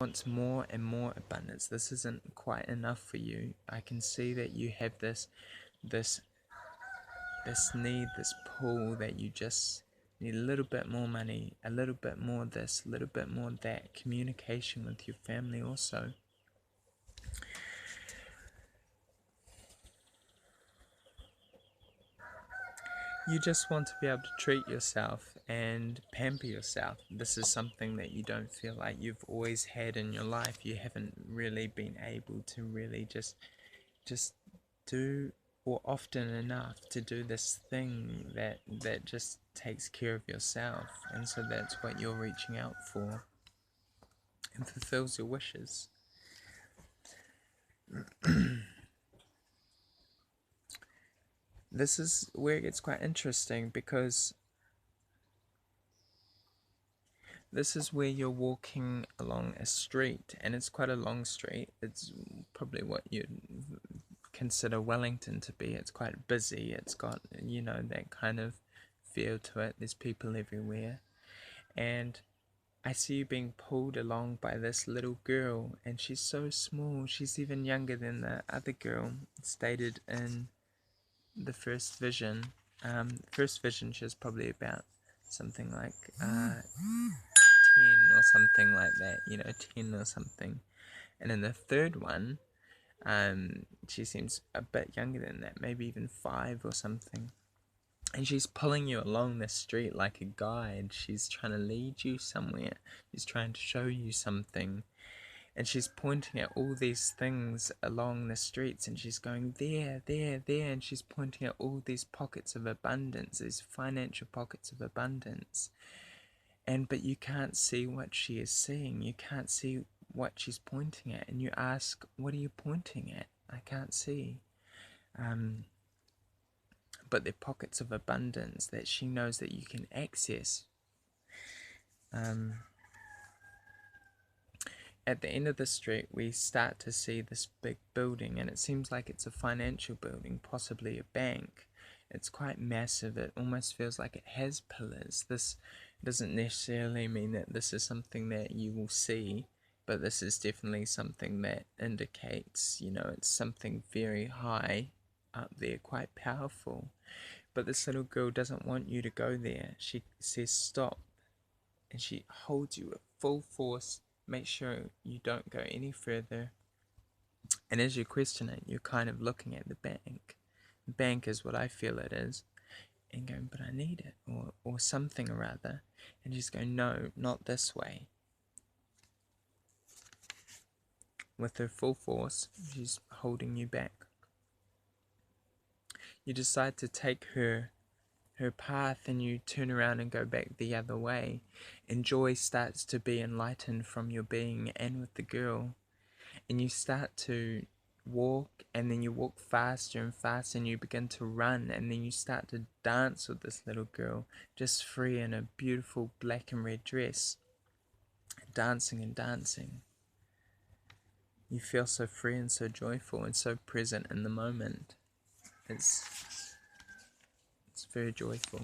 wants more and more abundance. This isn't quite enough for you. I can see that you have this need, this pull that you just need a little bit more money, a little bit more this, a little bit more that. Communication with your family also. You just want to be able to treat yourself and pamper yourself. This is something that you don't feel like you've always had in your life. You haven't really been able to really just do, or often enough to do, this thing that just takes care of yourself. And so that's what you're reaching out for, and fulfills your wishes. This is where it gets quite interesting, because this is where you're walking along a street, and it's quite a long street. It's probably what you'd consider Wellington to be. It's quite busy. It's got, you know, that kind of feel to it. There's people everywhere. And I see you being pulled along by this little girl, and she's so small. She's even younger than the other girl stated in the first vision. First vision, she was probably about something like 10 or something like that, you know, 10 or something. And in the third one, she seems a bit younger than that, maybe even 5 or something. And she's pulling you along the street like a guide. She's trying to lead you somewhere. She's trying to show you something. And she's pointing at all these things along the streets, and she's going there, there, there, and she's pointing at all these pockets of abundance, these financial pockets of abundance. But you can't see what she is seeing. You can't see what she's pointing at. And you ask, what are you pointing at? I can't see. But they're pockets of abundance that she knows that you can access. At the end of the street, we start to see this big building, and it seems like it's a financial building, possibly a bank. It's quite massive. It almost feels like it has pillars. This doesn't necessarily mean that this is something that you will see, but this is definitely something that indicates, you know, it's something very high up there, quite powerful. But this little girl doesn't want you to go there. She says stop, and she holds you with full force. Make sure you don't go any further. And as you question it, you're kind of looking at the bank. The bank is what I feel it is, and going, but I need it, or something or other. And she's going, no, not this way. With her full force, she's holding you back. You decide to take her path, and you turn around and go back the other way, and joy starts to be enlightened from your being and with the girl. And you start to walk, and then you walk faster and faster, and you begin to run, and then you start to dance with this little girl, just free in a beautiful black and red dress, dancing and dancing. You feel so free and so joyful and so present in the moment. It's very joyful.